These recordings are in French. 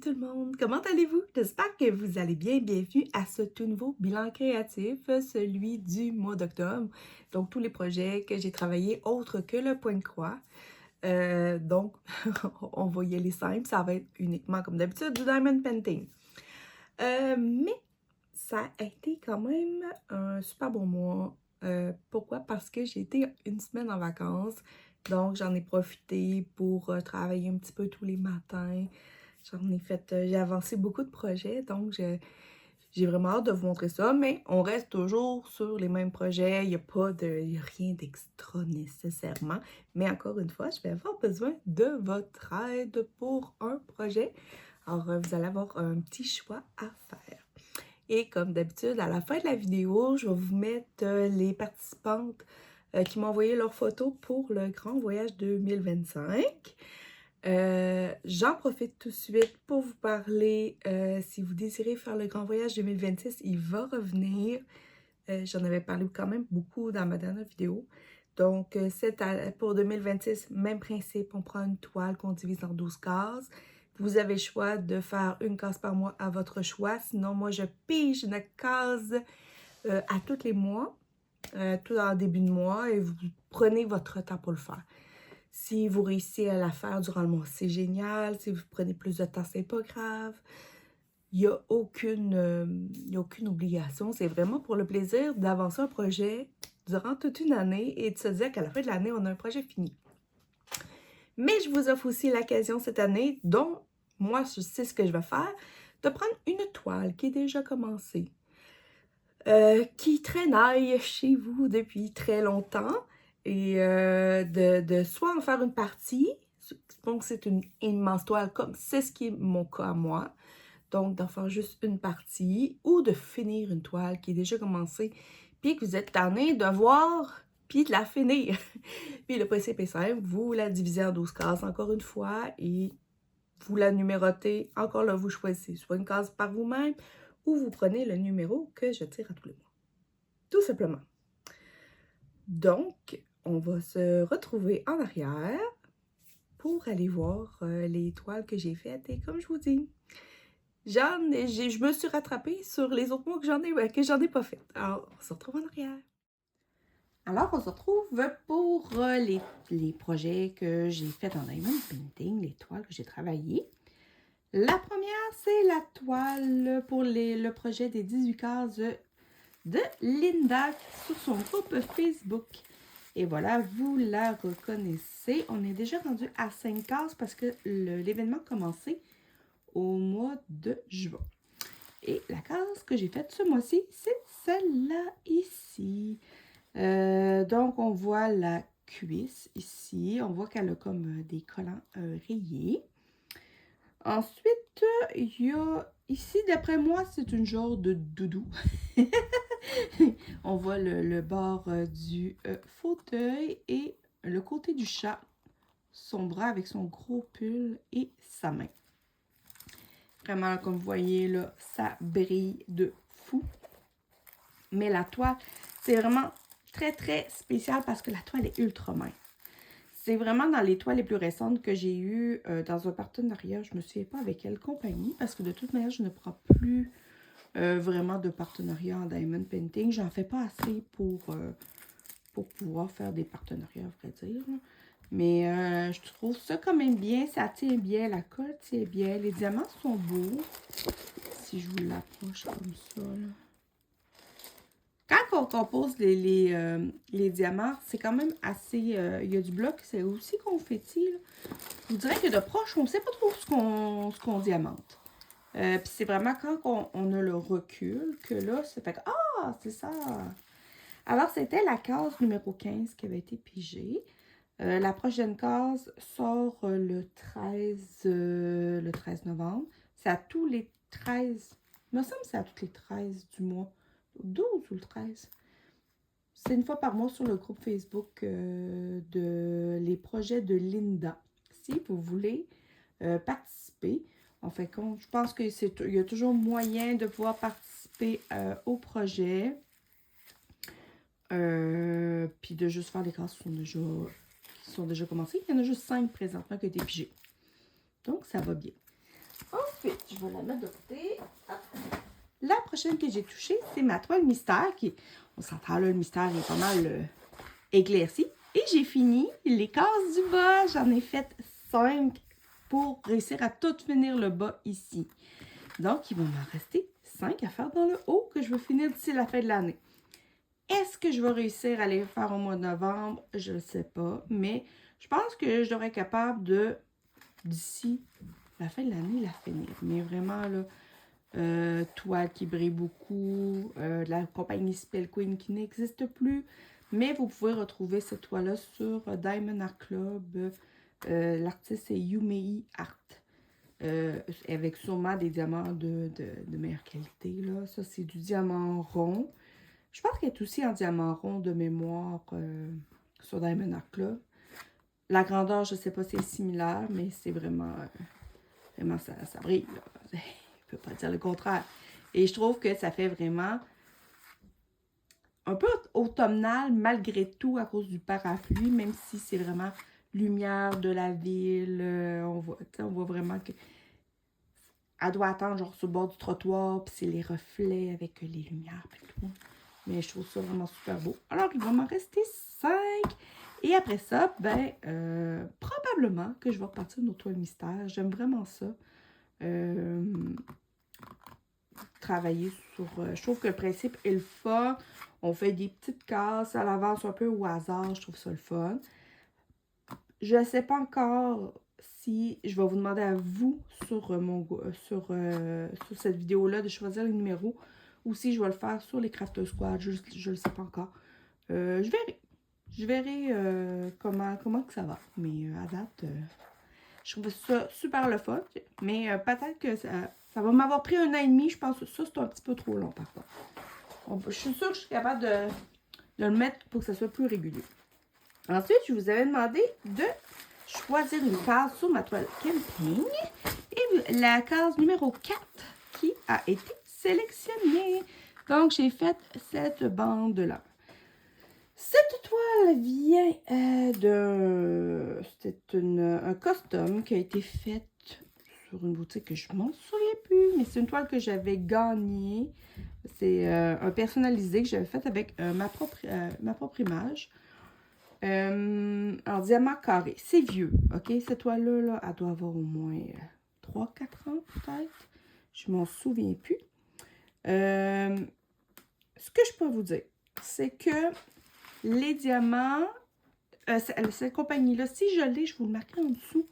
tout le monde, comment allez-vous? J'espère que vous allez bien. Bienvenue à ce tout nouveau bilan créatif, celui du mois d'octobre. Donc, tous les projets que j'ai travaillés autres que le point de croix. Donc, on va y aller simple, ça va être uniquement comme d'habitude du diamond painting. Mais ça a été quand même un super bon mois. Pourquoi? Parce que j'ai été une semaine en vacances. Donc, j'en ai profité pour travailler un petit peu tous les matins. J'ai avancé beaucoup de projets, donc j'ai vraiment hâte de vous montrer ça, mais on reste toujours sur les mêmes projets, il n'y a rien d'extra nécessairement, mais encore une fois, je vais avoir besoin de votre aide pour un projet. Alors, vous allez avoir un petit choix à faire. Et comme d'habitude, à la fin de la vidéo, je vais vous mettre les participantes qui m'ont envoyé leurs photos pour le Grand Voyage 2025. J'en profite tout de suite pour vous parler, si vous désirez faire le Grand Voyage 2026, il va revenir. J'en avais parlé quand même beaucoup dans ma dernière vidéo. Donc, pour 2026, même principe, on prend une toile qu'on divise en 12 cases. Vous avez le choix de faire une case par mois à votre choix. Sinon, moi, je pige une case à tous les mois, tout en début de mois, et vous prenez votre temps pour le faire. Si vous réussissez à la faire durant le mois, c'est génial. Si vous prenez plus de temps, c'est pas grave. Il n'y a aucune obligation. C'est vraiment pour le plaisir d'avancer un projet durant toute une année et de se dire qu'à la fin de l'année, on a un projet fini. Mais je vous offre aussi l'occasion cette année, dont moi, je sais ce que je vais faire, de prendre une toile qui est déjà commencée, qui traînaille chez vous depuis très longtemps et de soit en faire une partie, donc c'est une immense toile, comme c'est ce qui est mon cas à moi, donc d'en faire juste une partie, ou de finir une toile qui est déjà commencée, puis que vous êtes tanné de voir, puis de la finir. Puis le principe est simple, vous la divisez en 12 cases encore une fois, et vous la numérotez, encore là vous choisissez soit une case par vous-même, ou vous prenez le numéro que je tire à tous les mois. Tout simplement. Donc, on va se retrouver en arrière pour aller voir les toiles que j'ai faites. Et comme je vous dis, je me suis rattrapée sur les autres mois que j'en ai pas fait. Alors, on se retrouve en arrière. Alors, on se retrouve pour les projets que j'ai faits en diamond painting, les toiles que j'ai travaillées. La première, c'est la toile pour le projet des 18 cases de Linda sur son groupe Facebook. Et voilà, vous la reconnaissez. On est déjà rendu à 5 cases parce que l'événement a commencé au mois de juin. Et la case que j'ai faite ce mois-ci, c'est celle-là ici. Donc, on voit la cuisse ici. On voit qu'elle a comme des collants rayés. Ensuite, il y a ici, d'après moi, c'est une genre de doudou. On voit le bord du fauteuil et le côté du chat, son bras avec son gros pull et sa main. Vraiment, comme vous voyez, là, ça brille de fou. Mais la toile, c'est vraiment très, très spécial parce que la toile est ultra mince. C'est vraiment dans les toiles les plus récentes que j'ai eues dans un partenariat. Je ne me souviens pas avec quelle compagnie parce que de toute manière, je ne prends plus vraiment de partenariat en diamond painting. J'en fais pas assez pour pouvoir faire des partenariats, à vrai dire. Mais je trouve ça quand même bien. Ça tient bien, la colle tient bien. Les diamants sont beaux. Si je vous l'approche comme ça, là. Quand on compose les diamants, c'est quand même assez... il y a du bloc, c'est aussi confetti. Là. Je vous dirais que de proche, on ne sait pas trop ce qu'on diamante. Puis c'est vraiment quand on a le recul que là, ça fait que... Ah, c'est ça! Alors, c'était la case numéro 15 qui avait été pigée. La prochaine case sort le 13 novembre. C'est à tous les 13... Il me semble que c'est à tous les 13 du mois. 12 ou le 13. C'est une fois par mois sur le groupe Facebook de les projets de Linda. Si vous voulez participer, en fait, je pense qu'il y a toujours moyen de pouvoir participer au projet. Puis de juste faire des classes qui sont déjà commencées. Il y en a juste 5 présentement qui ont été pigées. Donc, ça va bien. Ensuite, je vais la mettre de côté. Hop. La prochaine que j'ai touchée, c'est ma toile mystère qui, on s'entend là, le mystère est pas mal éclairci. Et j'ai fini les cases du bas. J'en ai fait 5 pour réussir à tout finir le bas ici. Donc, il va m'en rester 5 à faire dans le haut que je veux finir d'ici la fin de l'année. Est-ce que je vais réussir à les faire au mois de novembre? Je ne sais pas. Mais je pense que je devrais être capable de, d'ici la fin de l'année, la finir. Mais vraiment, là, toile qui brille beaucoup, la compagnie Spell Queen qui n'existe plus. Mais vous pouvez retrouver cette toile-là sur Diamond Art Club. L'artiste est Yumei Art. Avec sûrement des diamants de meilleure qualité. Là. Ça, c'est du diamant rond. Je pense qu'elle est aussi en diamant rond de mémoire sur Diamond Art Club. La grandeur, je ne sais pas si c'est similaire, mais c'est vraiment, vraiment ça brille. Là. Je ne peux pas dire le contraire. Et je trouve que ça fait vraiment un peu automnal malgré tout à cause du parapluie, même si c'est vraiment lumière de la ville. On voit vraiment que elle doit attendre genre sur le bord du trottoir, puis c'est les reflets avec les lumières et tout. Mais je trouve ça vraiment super beau. Alors, il va m'en rester 5. Et après ça, ben, probablement que je vais repartir une autre toile mystère. J'aime vraiment ça. Travailler sur... je trouve que le principe est le fun. On fait des petites cases à l'avance un peu au hasard. Je trouve ça le fun. Je ne sais pas encore si je vais vous demander à vous sur cette vidéo-là de choisir les numéros ou si je vais le faire sur les Crafter Squad. Je ne le sais pas encore. Je verrai. Je verrai comment que ça va. Mais à date, je trouve ça super le fun. Mais peut-être que ça va m'avoir pris 1 an et demi. Je pense que ça, c'est un petit peu trop long par contre. Je suis sûre que je suis capable de le mettre pour que ça soit plus régulier. Ensuite, je vous avais demandé de choisir une case sur ma toile camping. Et la case numéro 4 qui a été sélectionnée. Donc, j'ai fait cette bande-là. Cette toile vient c'est un custom qui a été fait sur une boutique que je m'en souviens plus. Mais c'est une toile que j'avais gagnée. C'est un personnalisé que j'avais fait avec ma propre image. En diamant carré. C'est vieux, ok? Cette toile-là, là, elle doit avoir au moins 3-4 ans, peut-être. Je m'en souviens plus. Ce que je peux vous dire, c'est que les diamants, cette compagnie-là, si je l'ai, je vous le marquerai en dessous.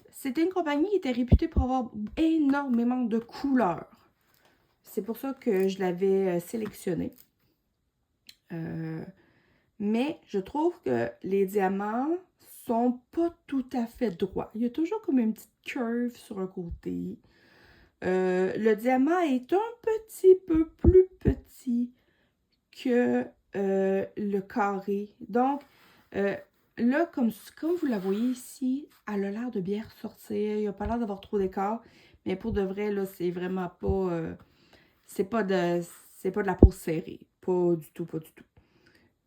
C'était une compagnie qui était réputée pour avoir énormément de couleurs. C'est pour ça que je l'avais sélectionnée. Mais je trouve que les diamants sont pas tout à fait droits. Il y a toujours comme une petite curve sur un côté. Le diamant est un petit peu plus petit que le carré. Donc, là, comme vous la voyez ici, elle a l'air de bien ressortir. Il n'y a pas l'air d'avoir trop d'écart. Mais pour de vrai, là, c'est vraiment pas... c'est pas de la peau serrée. Pas du tout, pas du tout.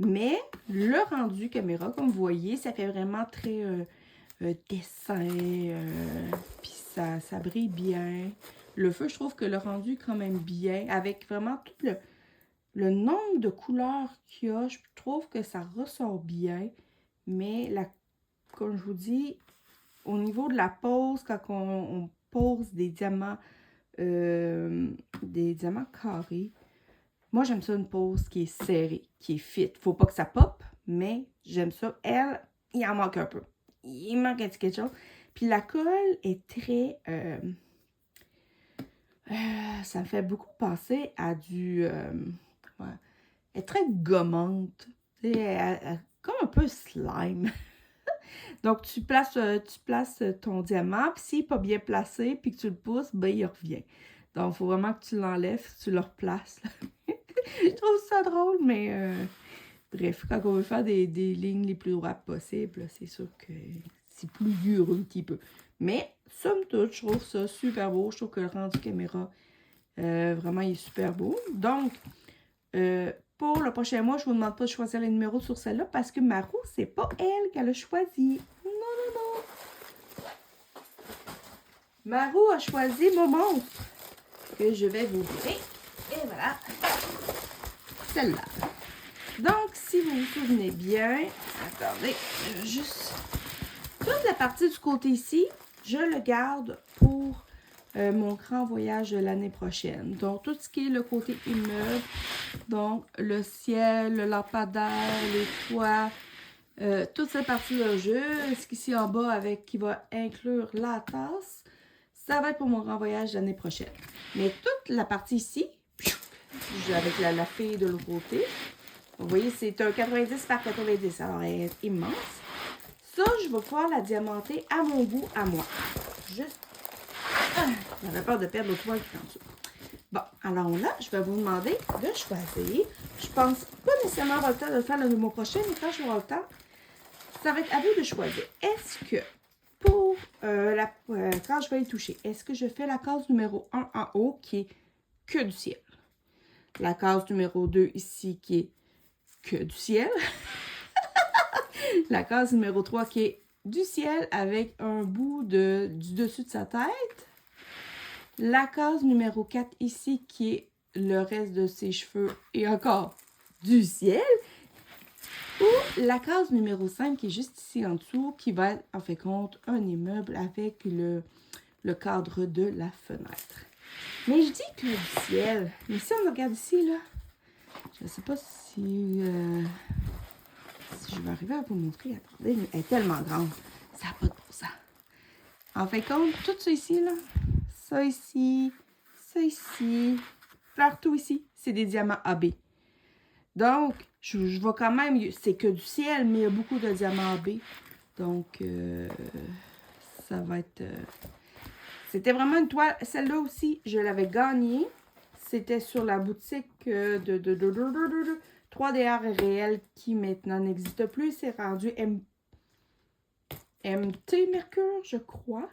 Mais le rendu caméra, comme vous voyez, ça fait vraiment très dessin. Puis ça brille bien. Le feu, je trouve que le rendu est quand même bien. Avec vraiment tout le nombre de couleurs qu'il y a, je trouve que ça ressort bien. Mais comme je vous dis, au niveau de la pose, quand on pose des diamants carrés, moi, j'aime ça une pose qui est serrée, qui est fit. Faut pas que ça pop, mais j'aime ça. Elle, il en manque un peu. Il manque un petit quelque chose. Puis la colle est très... ça me fait beaucoup penser à du... ouais, elle est très gommante. Comme un peu slime. Donc, tu places ton diamant, puis s'il n'est pas bien placé, puis que tu le pousses, ben il revient. Donc, il faut vraiment que tu l'enlèves, tu le replaces. Je trouve ça drôle, mais bref, quand on veut faire des lignes les plus droites possibles, c'est sûr que c'est plus dur un petit peu. Mais, somme toute, je trouve ça super beau. Je trouve que le rendu caméra, vraiment, il est super beau. Donc, pour le prochain mois, je ne vous demande pas de choisir les numéros sur celle-là parce que ma roue, c'est pas elle qu'elle a choisi. Non, non, non. Marou a choisi mon monstre que je vais vous ouvrir. Et voilà, celle-là. Donc, si vous vous souvenez bien, attendez, je vais juste... Toute la partie du côté ici, je le garde pour mon grand voyage de l'année prochaine. Donc, tout ce qui est le côté immeuble, donc le ciel, le lampadaire, les toits, toute cette partie-là, jusqu'ici en bas, avec qui va inclure la tasse, ça va être pour mon grand voyage de l'année prochaine. Mais toute la partie ici, avec la fille de l'autre côté, vous voyez, c'est un 90 par 90, alors elle est immense. Ça, je vais pouvoir la diamanter à mon goût, à moi. Juste... j'avais peur de perdre le toile qui est en dessous. Bon, alors là, je vais vous demander de choisir. Je pense pas nécessairement avoir le temps de le faire le mois prochain, mais quand je vais avoir le temps, ça va être à vous de choisir. Est-ce que pour quand je vais y toucher, est-ce que je fais la case numéro 1 en haut qui est que du ciel? La case numéro 2 ici qui est que du ciel. La case numéro 3 qui est du ciel avec un bout du dessus de sa tête. La case numéro 4 ici qui est le reste de ses cheveux et encore du ciel. Ou la case numéro 5 qui est juste ici en dessous qui va être en fait compte un immeuble avec le cadre de la fenêtre. Mais je dis que du ciel. Mais si on regarde ici, là, je ne sais pas si je vais arriver à vous montrer. Attendez, mais elle est tellement grande. Ça n'a pas de bon sens. En fait, compte, tout ça ici, là, ça ici, partout ici, c'est des diamants AB. Donc, je vais quand même, c'est que du ciel, mais il y a beaucoup de diamants AB. Donc, ça va être... c'était vraiment une toile. Celle-là aussi, je l'avais gagnée. C'était sur la boutique de 3D Art Réel qui maintenant n'existe plus. C'est rendu MT Mercure, je crois.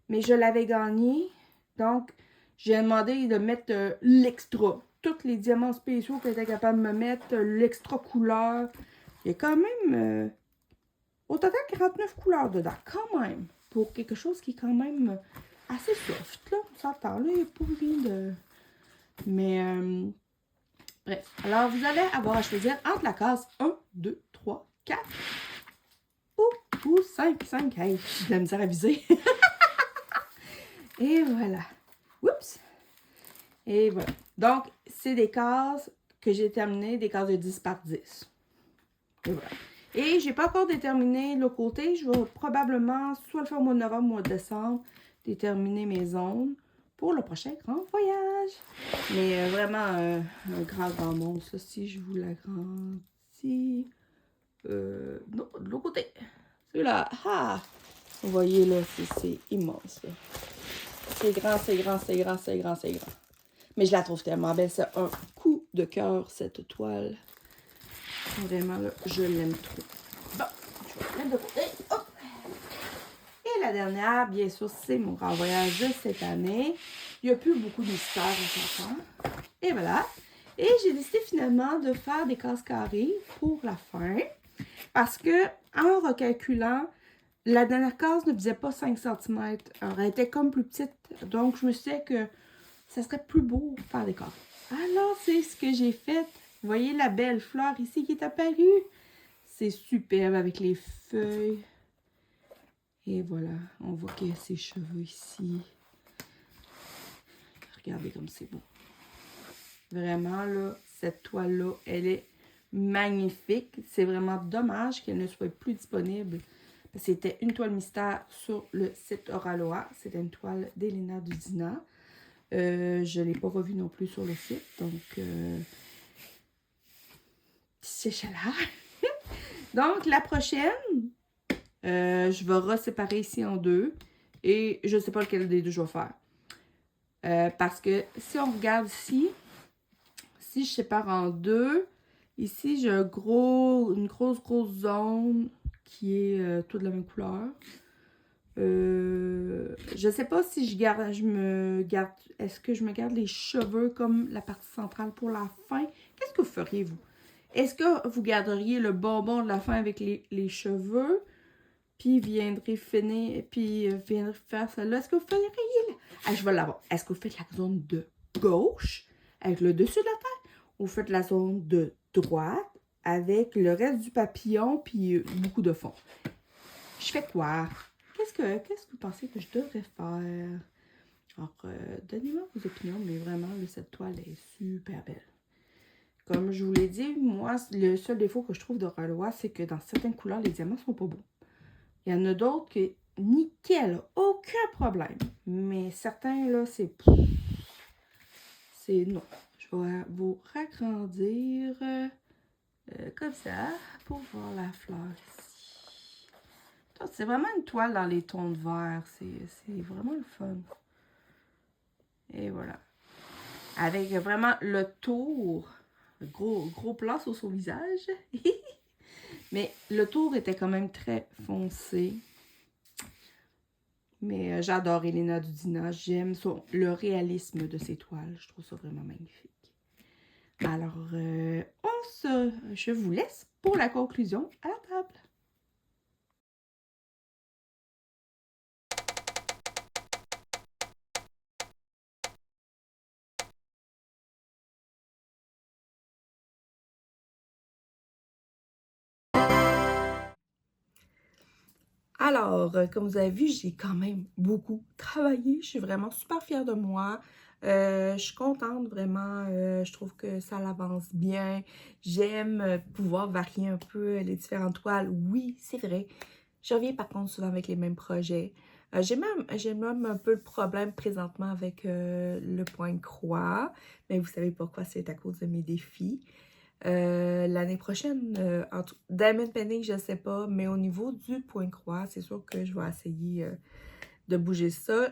Mais je l'avais gagné. Donc, j'ai demandé de mettre l'extra. Tous les diamants spéciaux qu'elle était capable de me mettre. L'extra couleur. Il y a quand même au total 49 couleurs dedans. Quand même. Pour quelque chose qui est quand même assez soft. Là, on s'entend. Là, il n'y a pas rien de... Mais, bref. Alors, vous allez avoir à choisir entre la case 1, 2, 3, 4 ou 5. 5. Hey, j'ai de la misère à viser. Et voilà. Oups. Et voilà. Donc, c'est des cases que j'ai terminées, des cases de 10 par 10. Et voilà. Et j'ai pas encore déterminé le côté. Je vais probablement soit le faire au mois de novembre ou au mois de décembre, déterminer mes zones pour le prochain grand voyage. Mais vraiment un grand monstre. Ça, si je vous l'agrandis. Non, de l'autre côté. Celui-là. Ah! Vous voyez là, c'est immense. C'est grand, c'est grand, c'est grand, c'est grand, c'est grand. Mais je la trouve tellement belle. C'est un coup de cœur, cette toile. Vraiment, là, je l'aime trop. Bon, je vais la mettre de côté. Hop! Et la dernière, bien sûr, c'est mon grand voyage de cette année. Il n'y a plus beaucoup de mystères en s'entend. Et voilà. Et j'ai décidé finalement de faire des cases carrées pour la fin. Parce que, en recalculant, la dernière case ne faisait pas 5 cm. Alors, elle était comme plus petite. Donc, je me suis dit que ça serait plus beau de faire des cases. Alors, c'est ce que j'ai fait. Vous voyez la belle fleur ici qui est apparue? C'est superbe avec les feuilles. Et voilà, on voit qu'il y a ses cheveux ici. Regardez comme c'est beau. Vraiment, là, cette toile-là, elle est magnifique. C'est vraiment dommage qu'elle ne soit plus disponible. C'était une toile mystère sur le site Oraloa. C'était une toile d'Elena Dudina. Je ne l'ai pas revue non plus sur le site. Donc, c'est chaleur. Donc, la prochaine, je vais reséparer ici en deux. Et je ne sais pas lequel des deux je vais faire. Parce que si on regarde ici, si je sépare en deux, ici j'ai une grosse zone qui est toute de la même couleur. Je sais pas si est-ce que je me garde les cheveux comme la partie centrale pour la fin? Qu'est-ce que vous feriez, vous? Est-ce que vous garderiez le bonbon de la fin avec les cheveux? Puis viendrez finir, puis viendrez faire celle-là. Est-ce que vous feriez Ah, je vais l'avoir. Est-ce que vous faites la zone de gauche avec le dessus de la tête ou vous faites la zone de droite avec le reste du papillon puis beaucoup de fond? Je fais quoi? Qu'est-ce que vous pensez que je devrais faire? Alors, donnez-moi vos opinions, mais vraiment, cette toile est super belle. Comme je vous l'ai dit, moi, le seul défaut que je trouve de Ralois, c'est que dans certaines couleurs, les diamants sont pas beaux. Il y en a d'autres que nickel, aucun problème. Mais certains, là, c'est non. Je vais vous ragrandir comme ça pour voir la fleur ici. C'est vraiment une toile dans les tons de vert. C'est vraiment le fun. Et voilà. Avec vraiment le tour. Gros plan sur son visage. Mais le tour était quand même très foncé. Mais j'adore Elena Dudina. J'aime le réalisme de ses toiles. Je trouve ça vraiment magnifique. Alors, je vous laisse pour la conclusion à la table. Alors, comme vous avez vu, j'ai quand même beaucoup travaillé. Je suis vraiment super fière de moi. Je suis contente vraiment. Je trouve que ça avance bien. J'aime pouvoir varier un peu les différentes toiles. Oui, c'est vrai. Je reviens par contre souvent avec les mêmes projets. J'ai même un peu le problème présentement avec le point de croix. Mais vous savez pourquoi, c'est à cause de mes défis. L'année prochaine, Diamond Painting, je ne sais pas, mais au niveau du point de croix, c'est sûr que je vais essayer de bouger ça.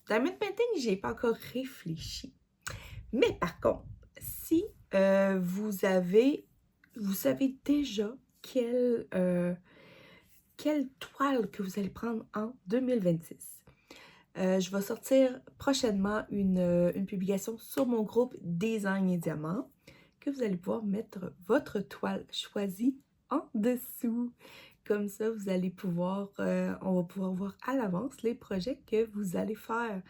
Diamond Painting, j'ai pas encore réfléchi. Mais par contre, si vous savez déjà quelle toile que vous allez prendre en 2026. Je vais sortir prochainement une publication sur mon groupe Design et Diamants, que vous allez pouvoir mettre votre toile choisie en dessous. Comme ça, vous allez pouvoir, on va pouvoir voir à l'avance les projets que vous allez faire.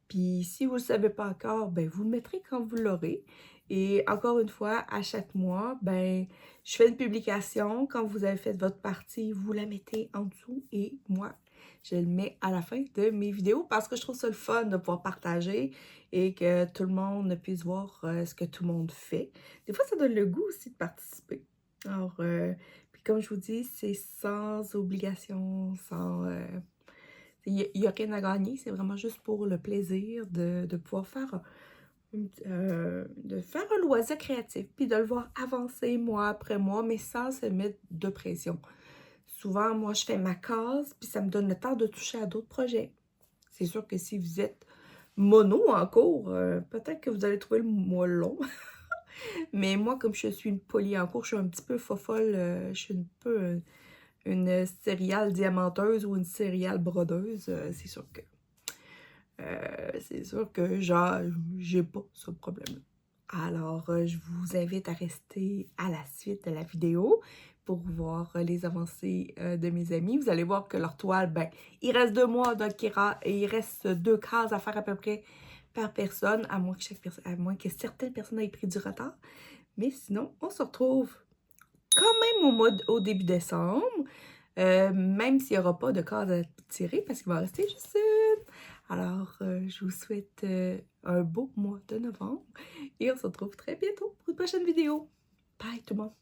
Puis si vous ne le savez pas encore, ben vous le mettrez quand vous l'aurez. Et encore une fois, à chaque mois, ben je fais une publication. Quand vous avez fait votre partie, vous la mettez en dessous et moi, je le mets à la fin de mes vidéos parce que je trouve ça le fun de pouvoir partager et que tout le monde puisse voir ce que tout le monde fait. Des fois, ça donne le goût aussi de participer. Alors, puis comme je vous dis, c'est sans obligation, sans... il n'y a rien à gagner, c'est vraiment juste pour le plaisir de pouvoir faire un loisir créatif, puis de le voir avancer mois après mois, mais sans se mettre de pression. Souvent, moi, je fais ma case, puis ça me donne le temps de toucher à d'autres projets. C'est sûr que si vous êtes mono en cours, peut-être que vous allez trouver le mois long. Mais moi, comme je suis une poly en cours, je suis un petit peu fofolle, je suis un peu une céréale diamanteuse ou une céréale brodeuse. C'est sûr que j'ai pas ce problème. Alors, je vous invite à rester à la suite de la vidéo pour voir les avancées de mes amis. Vous allez voir que leur toile, ben, il reste 2 mois, donc il reste 2 cases à faire à peu près par personne, à moins que certaines personnes aient pris du retard. Mais sinon, on se retrouve quand même au début décembre, même s'il n'y aura pas de cases à tirer parce qu'il va rester juste une. Alors, je vous souhaite un beau mois de novembre et on se retrouve très bientôt pour une prochaine vidéo. Bye tout le monde!